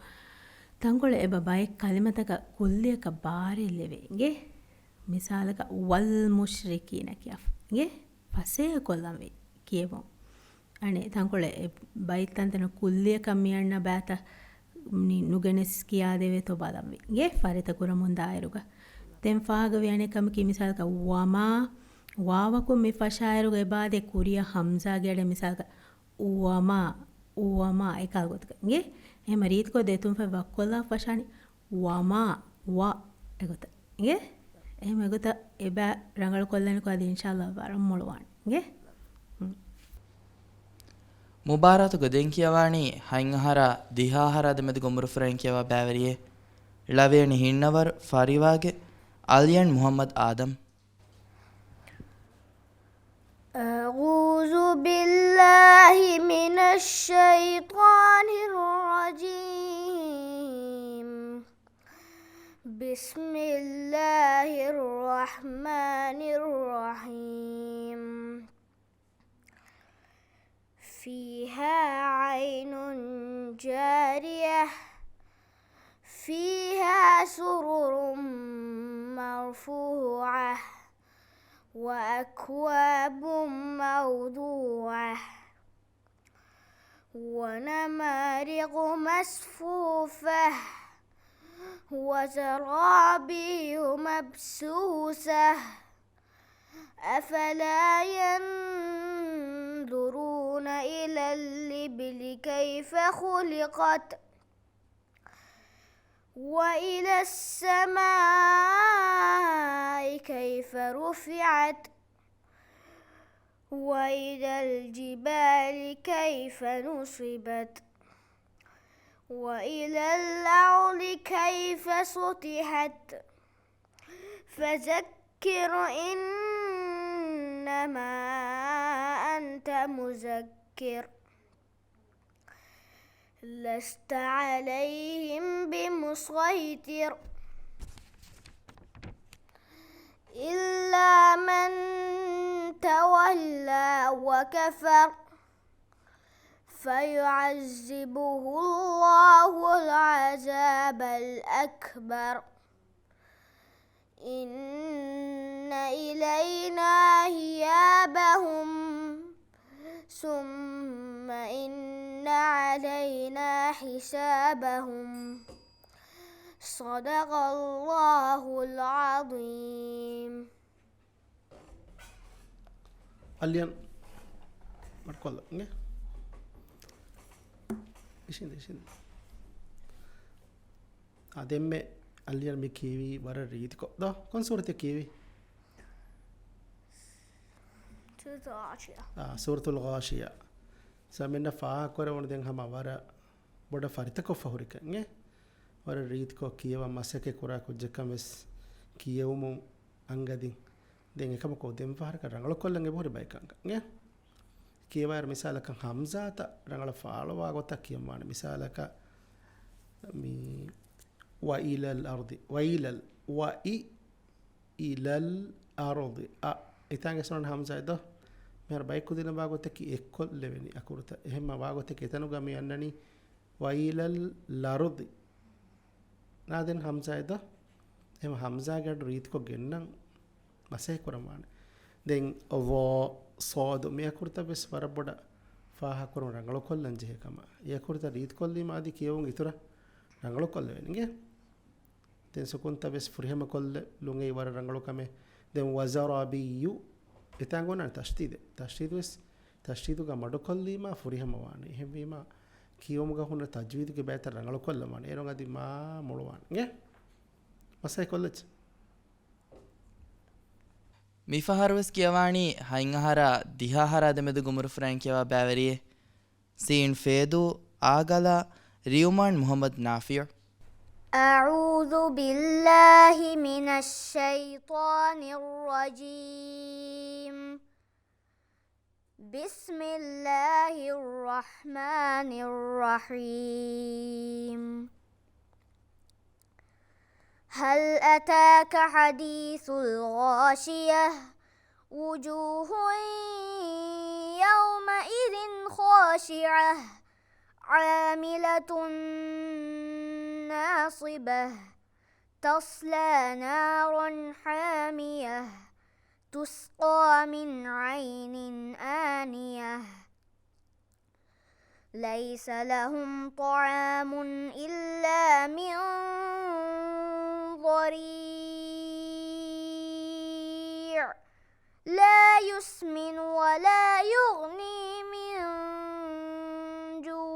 තංකොළ එබ බයික් කලිමතක කුල්ලියක බාරිල්ලෙවේගේ මිසාලක වල් මුශ්රිකීන කියෆ්ගේ පසේ කොල්ලම් වේ කියවෝ අනේ තංකොළ බයිත්තන්තන කුල්ලිය කම්මියන්න බෑත නුගෙනස් කියා දෙවේ තො බලම්ගේ ෆරිත කුරමුන් දායරුග තෙන් ෆාගව යනෙකම කිමිසල්ක වමා වාවකු මෙ ෆෂායරුග එබාදෙ කුරිය හම්සාගේඩ මිසල්ක වමා එකල් ගොතකගේ එහෙම රීත්කෝ දෙතුන් ෆෙ වක්කොල්ලා ෆෂානි වමා වා එගොත ගේ එහෙම එගොත එබෑ රංගල කොල්ලනකෝ අද ඉන්ෂාල්ලාහ් වරම් මොළවන්ගේ ಮುಬಾರಾತು ಗದೆನ್ ಕಿಯವಾಣಿ ಹೈಂಗಹರ ದಿಹಾಹರದ ಮೆದು ಗೊಮರು ಫ್ರೆನ್ ಕಿಯವ ಬ್ಯಾವರಿಯೆ ಲವೇಣಿ ಹಿನ್ನವರ್ ಫರಿವಾಗೆ ಅಲಿಯನ್ ಮುಹಮ್ಮದ್ ಆದಮ್ أعوذ بالله من الشيطان الرجيم بسم الله الرحمن الرحيم فيها عين جارية فيها سرر مرفوعة وأكواب موضوعة ونمارق مصفوفة وزرابي مبسوسة أفلا ينظرون إلى الإبل كيف خلقت وإلى السماء كيف رفعت وإلى الجبال كيف نصبت وإلى الأرض كيف سطحت فذكر إنما أنت مذكر لست عليهم بمسيطر إلا من تولى وكفر فيعذبه الله العذاب الأكبر إن إلينا إيابهم ثم إن علينا حسابهم صدق الله العظيم. ಅಲ್ಲಿಯನ್ ಮಾಡ್ಕೊಳ್ಳ ಹಂಗೆ ಇಶಿಂದ ಅದೆಮ್ಮೆ ಅಲ್ಲಿಯನ್ ಮಿ ಕಿವಿ ಬರ ರೀತಿಕೊ ದೋ ಕೊನ್ಸೂರತೆ ಕಿವಿ ಸೂರತುಲ್ ಗಾಶಿಯ ಸಮಿನ್ನ ಫಾ ಕೊರೆ ಒಣದೆಂಗ್ ಹಮ ವರ ಬೊಡ ಫರಿತಕೊ ಫಹುರಿಕ ಹಂಗೆ ವರ ರೀತಿಕೊ ಕಿಯವ ಮಸಕೆ ಕುರಾ ಕುಜ್ಜಕಮೆಸ್ ಕಿಯವುಮು ಅಂಗದಿ ದೆಂಗ್ එකම කෝ දෙම් පාරක රංගල කොල්ලන්ගේ බොරි බයිකංග නේ කියවර මිසාලක හම්සාත රංගල ෆාලවා ගොත කියමාන මිසාලක මි වයිලල් අර්දි වයිලල් වයි ඉලල් අර්දි ඉතාගේ සොන හම්සායිද මෙර බයිකු දින වාගොත කි එක්කොල් ලෙවෙනි අකුරත එහෙම වාගොත කෙතනු ගම යන්නනි වයිලල් ලර්දි නාදෙන් හම්සායිද එහෙම හම්සාගේ රීතිකೊ ගෙන්නම් මසේ කරමාන දැන් ඔවෝ සෝද මේ කුර්ත බස් වරබඩ ෆාහ කරන රංගල කොල්ලන් ජෙකම ඒ කුර්ත රීත් කොල්ලි මාදි කියවුන් ඉතර රංගල කොල්ල වෙනගේ දැන් සුකුන්ත බස් ෆුරිහම කොල්ල ලුංගේ වර රංගල කමේ දැන් වසරාබියු ඉතංගොන තෂ්දීද බස් තෂ්දීදු ග මඩ කොල්ලි මා ෆුරිහම වානේ එහෙම වීම කියවුම ගහුන තජ්වීදුගේ බෑතර රංගල කොල්ල මානේ එරොන් අදි මා මොළවාන ගේ මසේ කොල්ලච් ಮಿಫಹರ್ವಸ್ ಕಿಯವಾಣಿ ಹೈಂಗಹರ ದಿಹಾಹರದ ಮೆದು ಗುಮರು ಫ್ರಾಂಕ್ ಕಿಯವ ಬ್ಯಾವರಿಯೆ ಸೀನ್ ಫೇದು ಆಗಲ ರಿಯುಮಾನ್ ಮುಹಮ್ಮದ್ ನಾಫಿಯ್ أعوذ بالله من الشيطان الرجيم. بسم الله الرحمن الرحيم. هل أتاك حديث الغاشية وجوه يومئذ خاشعة عاملة ناصبة تصلى نارا حامية تسقى من عين آنية ليس لهم طعام إلا من ضريع لا يسمن ولا يغني من جوع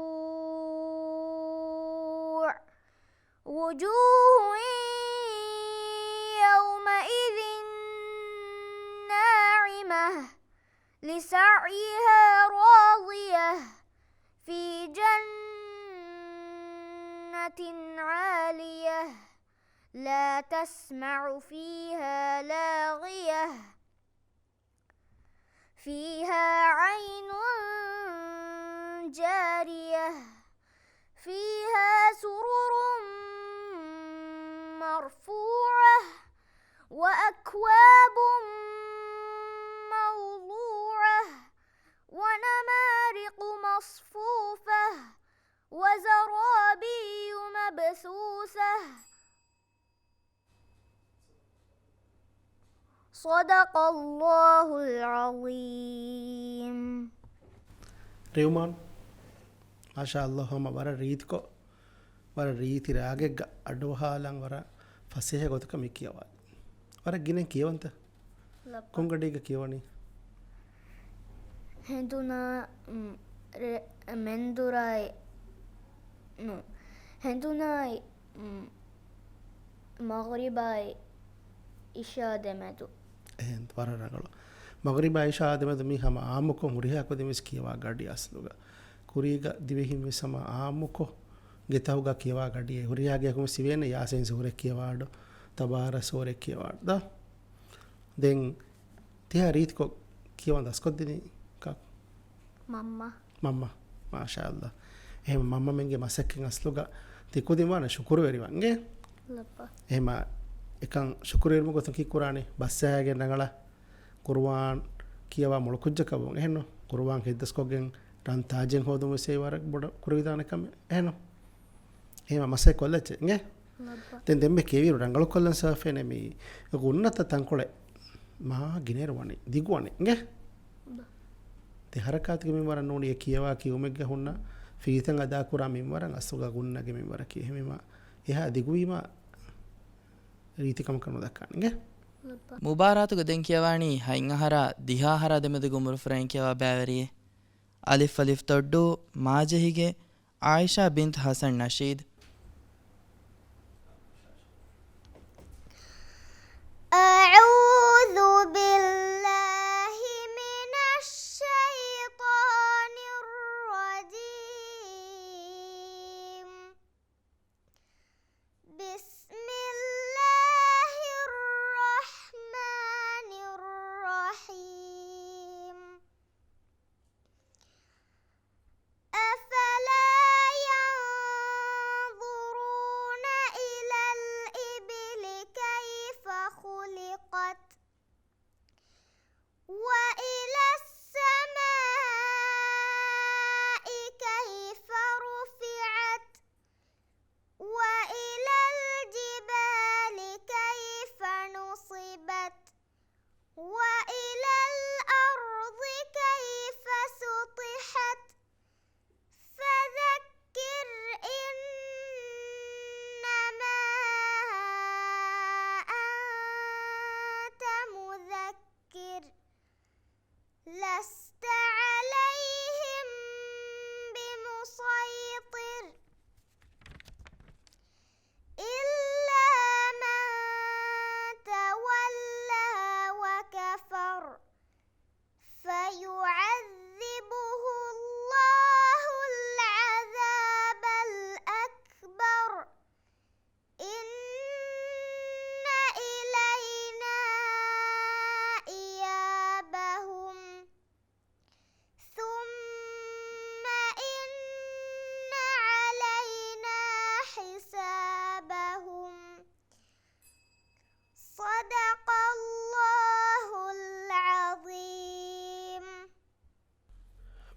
وجوه يومئذ ناعمة لسعيها راضية في جنة عالية لا تسمع فيها لاغية فيها عين جارية فيها سرر مرفوعة وأكواب موضوعة ونمارق مصفوفة وزرابي مبثوثة صدق الله العظيم. රියුමාන් මාෂාඅල්ලාහ් හම වර රීතිකෝ වර රීති රාගෙග්ග අඩවහාලන් වර ෆසේහ ගොතක මි කියවා වර ගිනෙන් කියවන්ත කොංගඩේක කියවනි හෙඳුනා මෙන්දුරයි නු හෙඳුනායි මගරිබයි ඉෂා දෙමෙතු එහෙන් වර රංගල මගරිබ ආයිෂා දෙමෙතු මි හම ආමුකෝ මුරිහා කොදෙමිස් කියවා ගඩි අස්ලුග කුරීග දිවෙහිම් වෙසම ආමුකෝ ගෙතවුග කියවා ගඩියේ හුරියාගේ කොම සිවෙන යාසෙන් සූරේ කියවාඩ තබාර සූරේ කියවාඩ ද දෙන් තියා රීතිකෝ කියවන් දස්කොද්දිනේ කක් මම්මා මාෂාඅල්ලාහ් එහෙම මම්මා මෙන්ගේ මසක්කෙන් අස්ලුග තිකුදිමාන ශුක්‍ර වෙරිවන්ගේ ලප්පා එහෙම එකන් ශුක්‍ර වෙරිම ගොතන් කි කුරානේ බස්සයාගේ නගලා කුර්ආන් කියවා මොළ කුජ්ජකවෝ එහෙනෝ කුර්ආන් කෙද්දස්කොගෙන් රන් තාජෙන් හොදුම සේවරක් බොඩ කුරවිදානකම එහෙනෝ එහෙම මසෙ කොල්ලච්ච නේ දැන් දෙම්බේ කේවිරු රංගල කොල්ලන් සර්ෆේනේ මේ උන්නත තංකොලේ මහා ගිනේරවනේ දිගුවනේ නේ te harakatige me waran noni e kiyawa ki umegge hunna fiitan ada kura min waran asuga gunnage min wara ki hemema eha diguwima ರೀತಿಕಮ ಕರ್ಮ ದಕ್ಕಂಗೆ ಮುಬಾರಾತುಗ ದೆನ್ ಕಿಯವಾಣಿ ಹೈಂಗಹರ ದಿಹಾಹರ ದೆಮೆದುಗು ಮುರುಫ್ರೈನ್ ಕಿಯವಾ ಬ್ಯಾವರಿಯೆ ಅಲಿಫ್ ಅಲಿಫ್ ತೊಡ್ಡು ಮಾಜಹಿಗೆ ಆಯಿಷಾ ಬಿಂತ್ ಹಸನ್ ನಶೀದ್ أعوذ بالله من الشيطان الرجيم بسم الله الرحمن الرحيم أفلا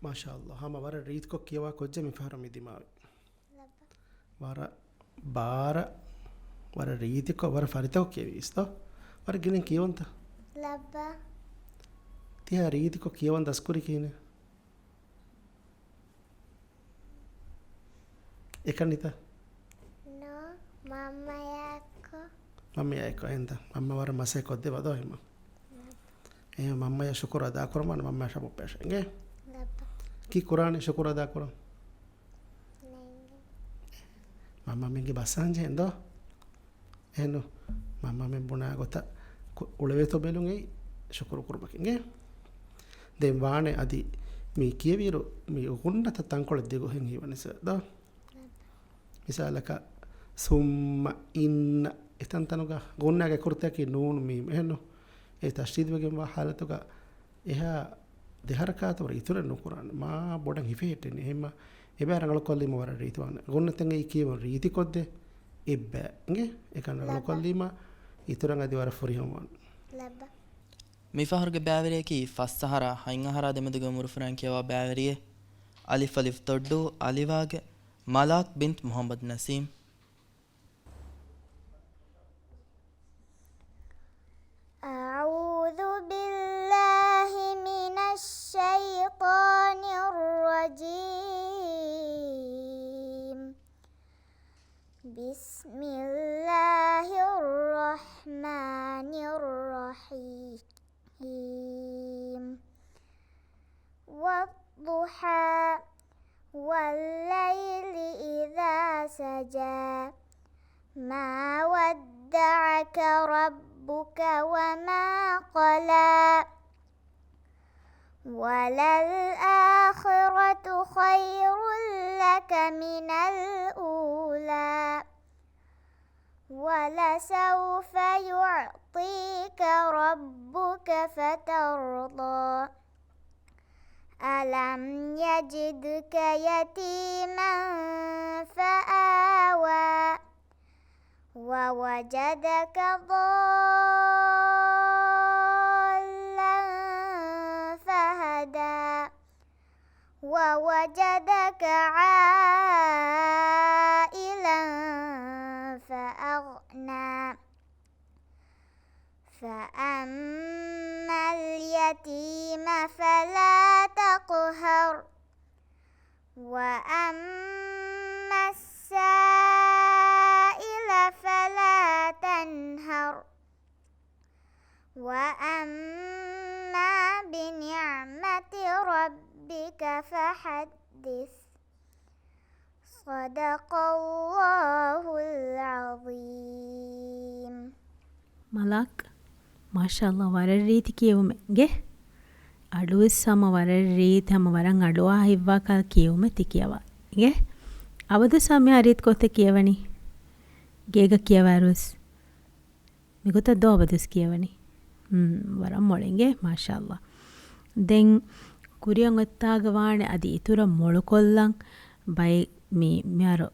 ಮಾಶಾಅಲ್ಲಾ ಹಮ ವರ ರೀತ್ ಕೊ ಕಿಯವಾ ಕೊಜ್ಜೆ ಮಿ ಫಹರ ಮಿ ದಿಮಾವಿ ವರ ಬಾರ ವರ ರೀತಿ ಕೊ ವರ ಫರಿತೋ ಕಿಯವಿಸ್ತೋ ವರ ಗಿನೆ ಕಿಯವಂತ Laba. තියා රීති කೊ කියවන් දස්කුරි කියන එක නිත No. Mama yako. මම යක එන්ද මම වර මසේ කොද්දේ වදෝ හිම ඒ මම ය ශුක්‍ර අදා කරමන මම ශබ පෙෂංගේ Laba. කි කුරානි ශුක්‍ර අදා කරම් Nenge. මම මෙගේ බසංජේ එන්දෝ එනු මම මෙ බුණා ගොත උළවෙතෝ බෙලුන් එයි ශුක්‍ර කුර්බකින්ගේ දැන් වානේ අදි මේ කියවිරු මේ උකුන්නත තංකොල දෙගො හෙන් හිවනස දා මිසාලක සුම්ම ඉන්න එතන් තනුග ගොන්නගේ කුර්තකි නූනු මී මෙහෙන්නු ඒ තස්දීද් වගේ වහලතුග එහා දෙහරකාතවර ඉතුර නුකුරන්න මා බොඩන් හිෆෙහෙටෙන්නේ එහෙම එබෑ රංගල කොල්ලිම වර රීතිවන්න ගොන්නතෙන් ඒ කියව රීති කොද්දේ එබ්බෑ ගේ එකන රංගල කොල්ලිම ඉතුරන් අදි වර ෆුරිහමන් Laba. ಮಿಫಹರ್ಗೆ ಬ್ಯಾವರಿಯಕಿ ಫಸ್ಟ್ ಸಹರ ಹೈಂಗಹರ ದೆಮದುಗೆ ಮುರುಫುರಾನ್ ಕಿಯವಾ ಬ್ಯಾವರಿಯೆ ಅಲಿಫ್ ಅಲಿಫ್ ತೊಡ್ಡು ಅಲಿವಾಗೆ ಮಲಾಕ್ ಬಿಂತ್ ಮೊಹಮ್ಮದ್ ನಸೀಮ್ أعوذ بالله من الشيطان الرجيم. بسم الله الرحمن الرحيم. والضحى والليل إذا سجى ما ودعك ربك وما قلى وللآخرة خير لك من الأولى ولسوف يعطيك ربك فترضى ألم يجدك يتيما فآوى ووجدك ضالا فهدى ووجدك عائلا فأغنى فأما اليتيم فلا تقهر وأما السائل فلا تنهر وأما بنعمة ربك فحدث صدق الله العظيم. ಮಲಾಕ್ ಮಾಶಾಅಲ್ಲಾ ವರ ರೀತಿ ಕಿಯವುಮೆಗೆ ಅಡುವೆ ಸಮ ವರ ರೀತಿ ಹಮ ವರಂ ಅಡುವಾ ಹಿವ್ವಾ ಕಲ್ ಕಿಯವುಮೆ ತಿಕಿಯವಾ ಗೆ ಅವದು ಸಮಯ ಅರಿತ್ ಕೊತೆ ಕಿಯವನಿ ಗೇಗ ಕಿಯವಾರುಸ್ ಮಿಗುತ ದೋ ಅವದುಸ್ ಕಿಯವನಿ ವರಂ ಮೊಳೆಂಗೆ ಮಾಶಾಅಲ್ಲಾ ದೆನ್ ಕುರಿಯಂ ಒತ್ತಾಗವಾಣೆ ಅದಿ ಇತುರ ಮೊಳುಕೊಲ್ಲಂ ಬೈ ಮಿ ಮ್ಯಾರೋ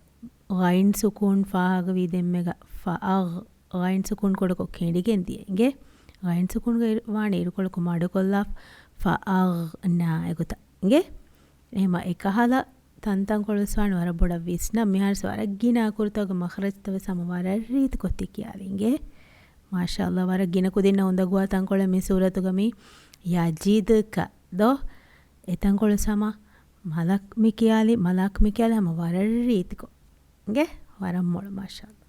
ಗೈನ್ ಸುಕೂನ್ ಫಾಗ ವಿದೆಮ್ಮೆಗ ಫಾಗ್ ಗೈನ್ ಸುಕೂನ್ ಕೊಡಕೊ ಕೇಳಿಗೆನ್ ದಿಯೆಂಗೆ ಗೈನ್ ಸುಕೂನ್ ವಾಣೆ ಇರುಕೊಳಕು ಮಾಡುಕೊಲ್ಲ ಫಾಗ್ ನಾ ಎಗುತ ಗೆ එහෙම එකහල තන්තන් කොළස්වාන වර බොඩ විස්න මිහාර සවරග්ගින අකුරතවග මහරජ්තව සමවර රීති කොත්ති කියාලින්ගේ මාශාල්ලා වර ගින කුදින්න හොඳ ගුවා තන් කොළ මේ සූරතුගමි යජීදක දෝ එතන් කොළ සම මලක් මි කියාලි හැම වර රීතිකෝ ගේ වරම් මොළ මාශාල්ලා